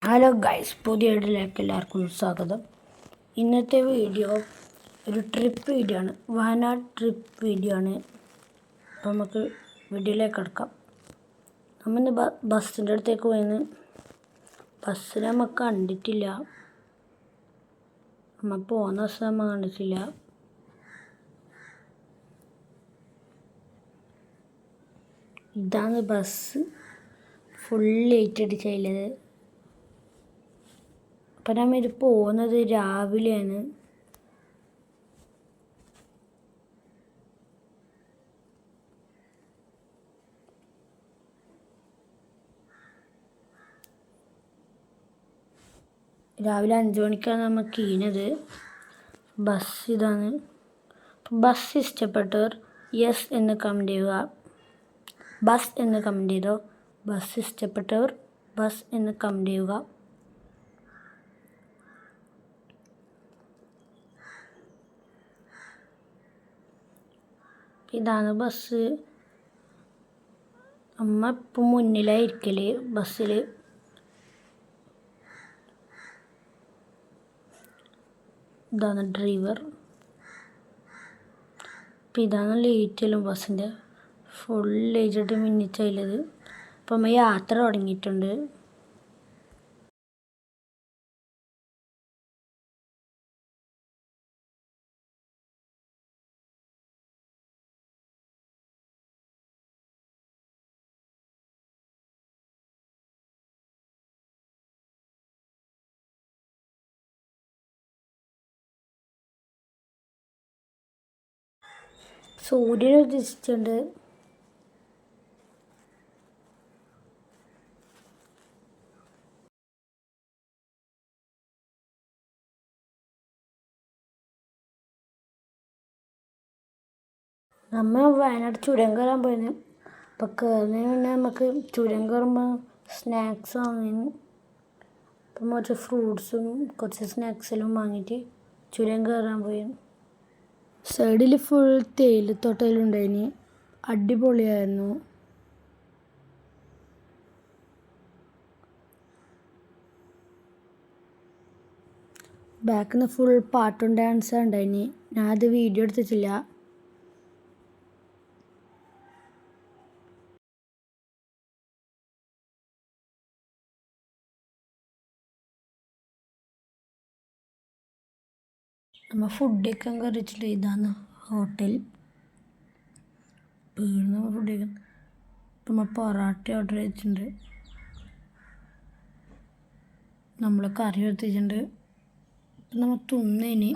Hello guys, പുതിയ വീഡിയോയിലേക്ക് എല്ലാവർക്കും സ്വാഗതം. ഇന്നത്തെ വീഡിയോ ഒരു ട്രിപ്പ് വീഡിയോ ആണ്, വയനാട് ട്രിപ്പ് വീഡിയോ ആണ്. അപ്പോൾ നമുക്ക് വീഡിയോയിലേക്ക് കിടക്കാം. നമ്മളിന്ന് ബസ്സിൻ്റെ അടുത്തേക്ക് പോയിന്ന്. ബസ്സിനെ നമുക്ക് കണ്ടിട്ടില്ല, നമ്മൾ പോകുന്ന ദിവസം നമ്മൾ കണ്ടിട്ടില്ല. ഇതാണ് ബസ്, ഫുൾ ലൈറ്റ് അടിച്ചുള്ളത്. അപ്പം നമ്മൾ ഇത് പോകുന്നത് രാവിലെയാണ്. രാവിലെ 5 മണിക്കാണ് നമ്മൾ കീഞ്ഞത്. ബസ് ഇതാണ്. ബസ് ഇഷ്ടപ്പെട്ടവർ യെസ് എന്ന് കമൻറ്റ് ചെയ്യുക. ബസ് എന്ന് കമൻറ്റ് ചെയ്തോ. ബസ് ഇഷ്ടപ്പെട്ടവർ ബസ് എന്ന് കമൻറ്റ് ചെയ്യുക. ഇതാണ് ബസ്. അമ്മ ഇപ്പം മുന്നിലായിരിക്കൽ ബസ്സിൽ. ഇതാണ് ഡ്രൈവർ. അപ്പം ഇതാണ് ലൈറ്റെല്ലാം ബസ്സിൻ്റെ ഫുൾ ലൈറ്റിട്ട് മിന്നിച്ചുള്ളത്. അപ്പം അമ്മ യാത്ര തുടങ്ങിയിട്ടുണ്ട്. സൂര്യൻ ഉദിച്ചിട്ടുണ്ട്. നമ്മൾ വയനാട് ചുരം കയറാൻ പോയിരുന്നു. അപ്പോൾ കയറുന്നതിന് മുന്നേ നമുക്ക് ചുരം കയറുമ്പോൾ സ്നാക്സ് വാങ്ങിയിരുന്നു. അപ്പം കുറച്ച് ഫ്രൂട്ട്സും കുറച്ച് സ്നാക്സെല്ലാം വാങ്ങിയിട്ട് ചുരം കയറാൻ പോയി. സൈഡിൽ ഫുൾ തേയിലത്തോട്ടയിലുണ്ടായിന്. അടിപൊളിയായിരുന്നു. ബാക്കിൽ നിന്ന് ഫുൾ പാട്ടും ഡാൻസും ഉണ്ടായിന്. ഞാനത് വീഡിയോ എടുത്തിട്ടില്ല. നമ്മൾ ഫുഡ് കഴിക്കാൻ കയറിയിട്ടുണ്ട്. ഇതാണ് ഹോട്ടൽ. വീടിന് ഫുഡ് കഴിക്കാൻ ഇപ്പം നമ്മൾ പൊറോട്ട ഓർഡർ ചെയ്തിട്ടുണ്ട്. നമ്മൾ കറി എടുത്തിട്ടുണ്ട്. ഇപ്പം നമ്മൾ തിന്നതിന്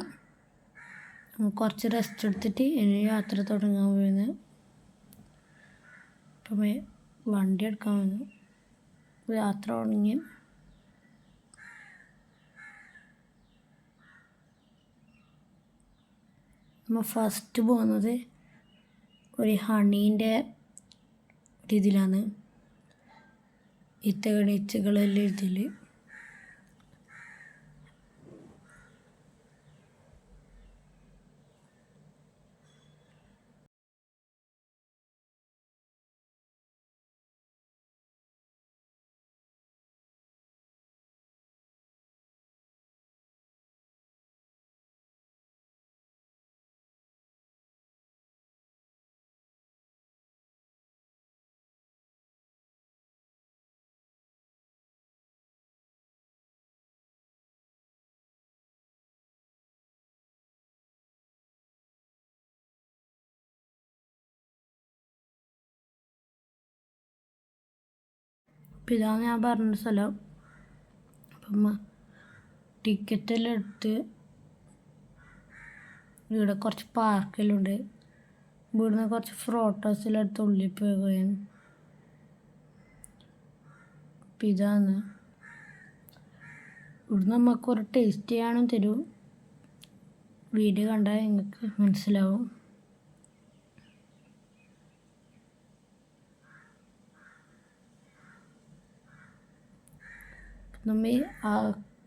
നമ്മൾ കുറച്ച് റെസ്റ്റ് എടുത്തിട്ട് ഇനി യാത്ര തുടങ്ങാൻ പോയിരുന്നു. ഇപ്പം വണ്ടി എടുക്കാൻ വന്നു. യാത്ര തുടങ്ങി. നമ്മൾ ഫസ്റ്റ് പോകുന്നത് ഒരു ഹണീൻ്റെ ഇതിലാണ്. ഈ തേനീച്ചകളെല്ലാം ഇതിൽ. അപ്പം ഇതാണ് ഞാൻ പറഞ്ഞ സ്ഥലം. അപ്പം ടിക്കറ്റെല്ലാം എടുത്ത് ഇവിടെ കുറച്ച് പാർക്കെല്ലാം ഉണ്ട്. ഇവിടുന്ന് കുറച്ച് ഫോട്ടോസെല്ലാം എടുത്ത് ഉള്ളിൽ പോയി. അപ്പം ഇതാണ്. ഇവിടുന്ന് നമുക്ക് ഒരു ടേസ്റ്റ് ചെയ്യാനും തരും. വീഡിയോ കണ്ടാൽ നിങ്ങൾക്ക് മനസ്സിലാവും. നമ്മൾ ആ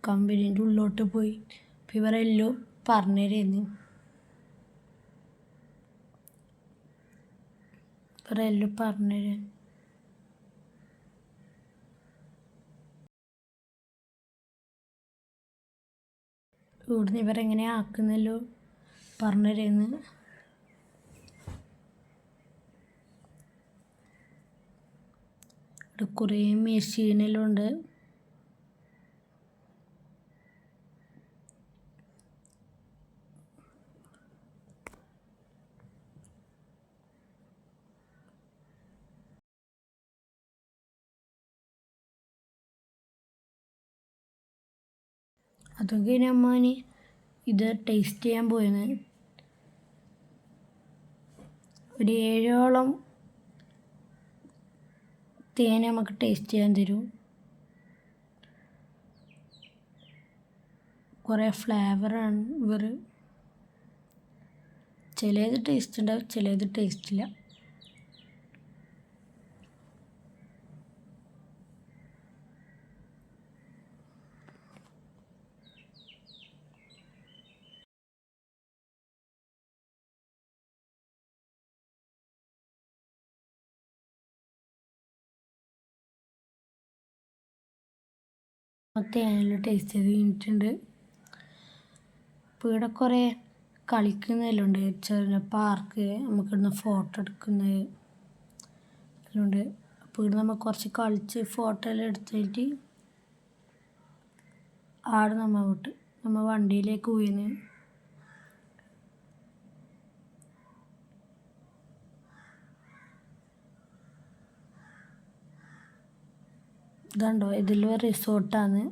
കമ്പനീൻ്റെ ഉള്ളിലോട്ട് പോയി. അപ്പം ഇവരെല്ലാം പറഞ്ഞു തരുന്നു. ഇവരെല്ലാം പറഞ്ഞു തരാൻ ഇവിടുന്ന് ഇവരെങ്ങനെ ആക്കുന്നല്ലോ പറഞ്ഞു തരുന്നത്. ഇവിടെ കുറേ മെഷീനെല്ലാം ഉണ്ട്. അതൊക്കെ അമ്മാനി ഇത് ടേസ്റ്റ് ചെയ്യാൻ പോയത്. ഒരു 7ഓളം തേൻ നമുക്ക് ടേസ്റ്റ് ചെയ്യാൻ തരും. കുറേ ഫ്ലേവറാണ് ഇവർ. ചിലത് ടേസ്റ്റ് ഉണ്ടാവും, ചിലത് ടേസ്റ്റ് ഇല്ല. തേനിൽ ടേസ്റ്റ് ചെയ്ത് കഴിഞ്ഞിട്ടുണ്ട്. ഇപ്പോൾ ഇവിടെ കുറേ കളിക്കുന്നതെല്ലാം ഉണ്ട്. ചെറിയ പാർക്ക്, നമുക്കിവിടുന്ന് ഫോട്ടോ എടുക്കുന്നത് എല്ലാം ഉണ്ട്. അപ്പോൾ ഇവിടെ നമ്മൾ കുറച്ച് കളിച്ച് ഫോട്ടോ എല്ലാം എടുത്തിട്ട് ആടെ നമ്മൾ വണ്ടിയിലേക്ക് പോയിന്. ഇതുണ്ടോ, ഇതിൽ റിസോർട്ടാണ്.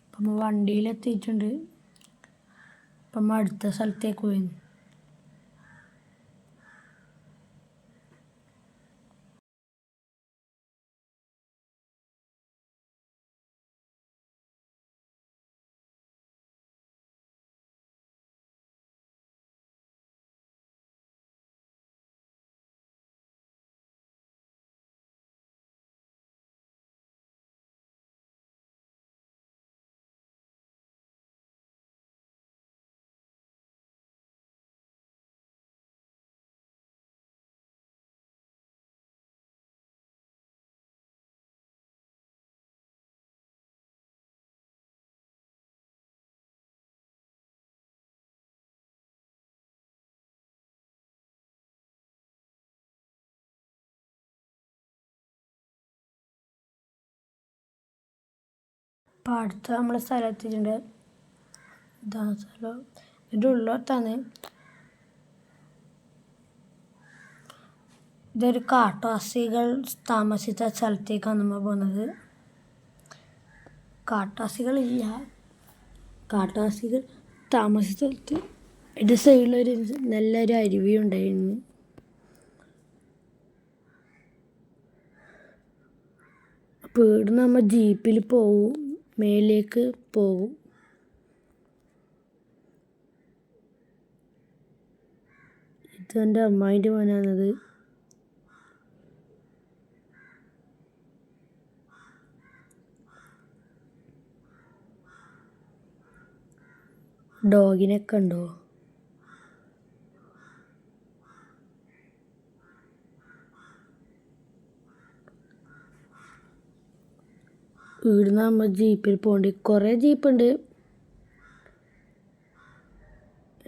അപ്പം നമ്മൾ വണ്ടിയിലെത്തിയിട്ടുണ്ട്. അപ്പം നമ്മൾ അടുത്ത സ്ഥലത്തേക്ക് പോയിന്. അപ്പോൾ അടുത്ത നമ്മളെ സ്ഥലത്തിട്ടുണ്ട്. ഇതാണ് സ്ഥലം. ഇതിൻ്റെ ഉള്ളോട്ടാണ്. ഇതൊരു കാട്ടുവാസികൾ താമസിച്ച സ്ഥലത്തേക്കാണ് നമ്മൾ പോകുന്നത്. കാട്ടുവാസികളില്ല, കാട്ടുവാസികൾ താമസിച്ച സ്ഥലത്ത് ഇതിൻ്റെ സൈഡിലൊരു നല്ലൊരു അരുവി ഉണ്ടായിരുന്നു. അപ്പോൾ ഇവിടുന്ന് നമ്മൾ ജീപ്പിൽ പോവും, മേലേക്ക് പോവും. ഇതെൻ്റെ അമ്മായിൻ്റെ മോനാണത്. ഡോഗിനൊക്കെ ഉണ്ടോ? ഇവിടുന്ന് നമ്മൾ ജീപ്പിൽ പോകേണ്ടി. കുറേ ജീപ്പുണ്ട്.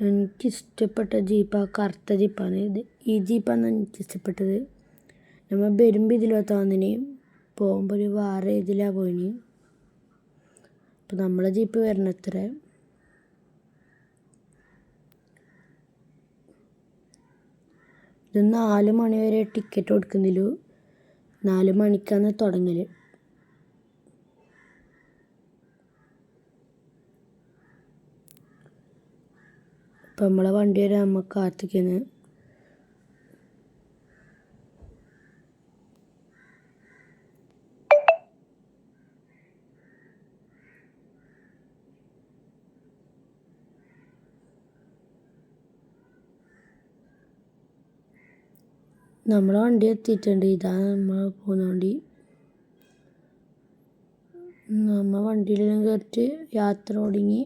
എനിക്കിഷ്ടപ്പെട്ട ജീപ്പ് ആ കറുത്ത ജീപ്പാണ്. ഈ ജീപ്പാണ് എനിക്കിഷ്ടപ്പെട്ടത്. നമ്മൾ വരുമ്പോൾ ഇതിലൊത്ത വന്നിന്, പോകുമ്പോൾ ഒരു വേറെ ഇതിലാണ് പോയിന്. അപ്പം നമ്മളെ ജീപ്പ് വരണത്ര. ഇത് 4 മണി വരെ ടിക്കറ്റ് കൊടുക്കുന്നില്ല. 4 മണിക്കാണ് തുടങ്ങൽ. ഇപ്പം നമ്മളെ വണ്ടി വരെ നമ്മൾ കാത്തിരിക്കുന്നത്. നമ്മളെ വണ്ടി എത്തിയിട്ടുണ്ട്. ഇതാണ് നമ്മൾ പോകുന്ന വണ്ടി. നമ്മൾ വണ്ടിയിലെല്ലാം കയറിയിട്ട് യാത്ര തുടങ്ങി.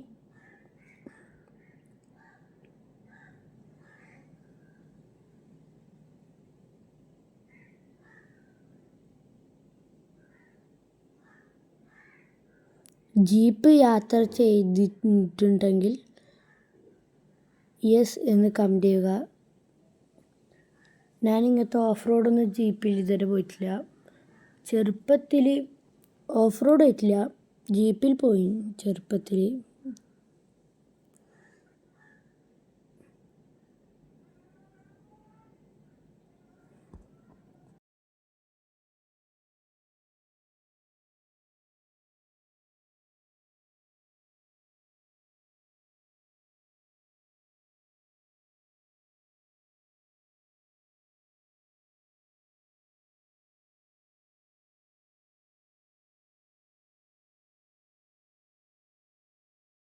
ജീപ്പ് യാത്ര ചെയ്തിട്ടുണ്ടെങ്കിൽ യെസ് എന്ന് കമൻറ്റ് ചെയ്യുക. ഞാൻ ഇങ്ങനത്തെ ഓഫ് റോഡൊന്നും ജീപ്പിൽ ഇതുവരെ പോയിട്ടില്ല. ചെറുപ്പത്തിൽ ഓഫ് റോഡ് പോയിട്ടില്ല, ജീപ്പിൽ പോയി ചെറുപ്പത്തിൽ.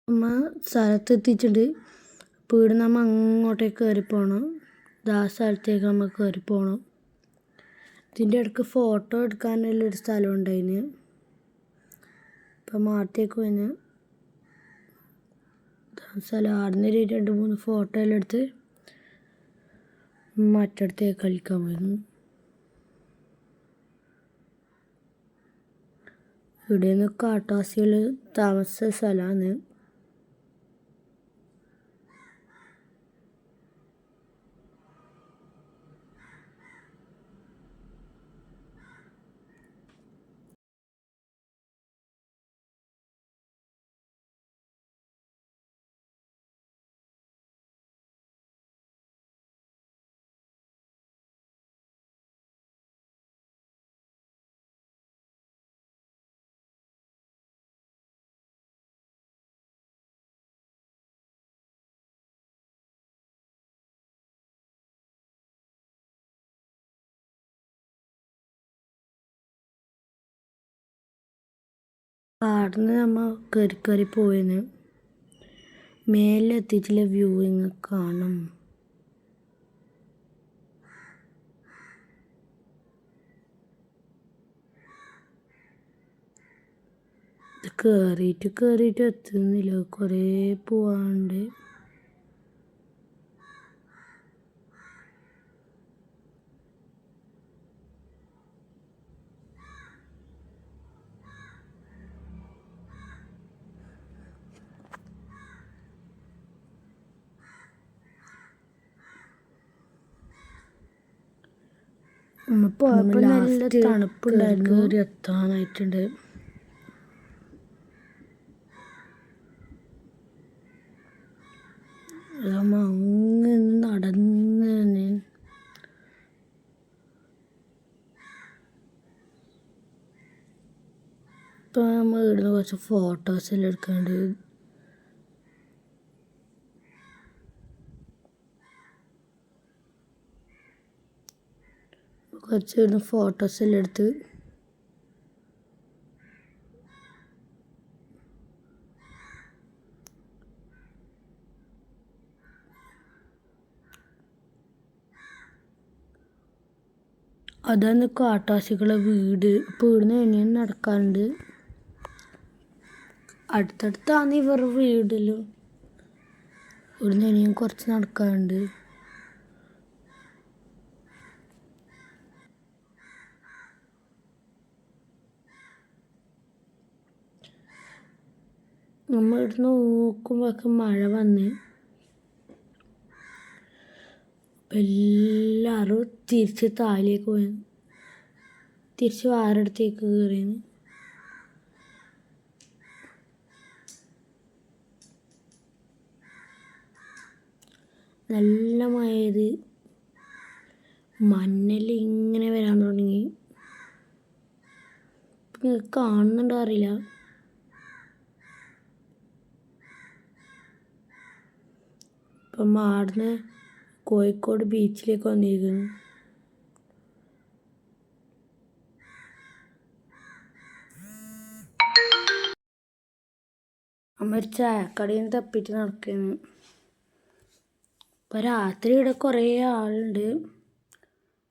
അമ്മ സ്ഥലത്തെത്തിയിട്ടുണ്ട്. ഇപ്പോൾ ഇവിടെ നമ്മൾ അങ്ങോട്ടേക്ക് കയറി പോകണം. ആ സ്ഥലത്തേക്ക് നമ്മൾ കയറി പോകണം. ഇതിൻ്റെ ഇടയ്ക്ക് ഫോട്ടോ എടുക്കാനുള്ളൊരു സ്ഥലം ഉണ്ടായിന്. അപ്പം മാറ്റേക്ക് വന്ന് സ്ഥലം ആടുന്നൊരു 2-3 ഫോട്ടോ എല്ലാം എടുത്ത് മറ്റടുത്തേക്ക് കളിക്കാൻ പോയിരുന്നു. ഇവിടെ നിന്ന് കാട്ടുവാസികൾ താമസിച്ച സ്ഥലമാണ്. ആടുന്ന് നമ്മൾ കയറി പോയിന്. മേലെത്തിയിട്ടുള്ള വ്യൂ ഇങ്ങ് കാണും. കയറിയിട്ട് എത്തുന്നില്ല, കുറേ പോവാണ്ട്. പോയപ്പോൾ നല്ല തണുപ്പുണ്ടായിരുന്നു. കയറി എത്താനായിട്ടുണ്ട്. അങ്ങ് നടന്ന് ഇപ്പം നമ്മൾ ഇവിടുന്ന് കുറച്ച് ഫോട്ടോസ് എല്ലാം എടുക്കാണ്ട്. കുറച്ച് ഇവിടുന്ന് ഫോട്ടോസ് എല്ലാം എടുത്ത് അതാണ് കാട്ടുവാസികളുടെ വീട്. അപ്പോൾ ഇവിടുന്ന് ഇനിയും നടക്കാറുണ്ട്. അടുത്തടുത്താണ് ഇവരുടെ വീടിലും. ഇവിടുന്ന് ഇനിയും കുറച്ച് നടക്കാറുണ്ട്. നമ്മൾ ഇവിടുന്ന് നോക്കുമ്പോഴൊക്കെ മഴ വന്ന് എല്ലാവരും തിരിച്ച് താഴേക്ക് പോയി, തിരിച്ച് വേറെ അടുത്തേക്ക് കയറിയെന്ന്. നല്ല മഴയത് മഞ്ഞെല്ലാം ഇങ്ങനെ വരാൻ തുടങ്ങി. കാണുന്നുണ്ടോ അറിയില്ല. ഇപ്പം ആടുന്ന് കോഴിക്കോട് ബീച്ചിലേക്ക് വന്നിരിക്കുന്നു. അമ്മ ഒരു ചായക്കടയിൽ നിന്ന് തപ്പിയിട്ട് നടക്കുന്നു. ഇപ്പം രാത്രി ഇവിടെ കുറേ ആളുണ്ട്.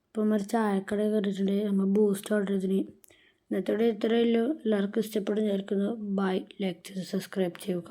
ഇപ്പം ഒരു ചായക്കട കയറിയിട്ടുണ്ട്. നമ്മൾ ബൂസ്റ്റ് ഓർഡർ ചെയ്തിന്. ഇന്നത്തെ ഇത്രയേ ഉള്ളൂ. എല്ലാവർക്കും ഇഷ്ടപ്പെടും വിചാരിക്കുന്നു. ബൈ. ലൈക്ക് ചെയ്ത് സബ്സ്ക്രൈബ് ചെയ്യുക.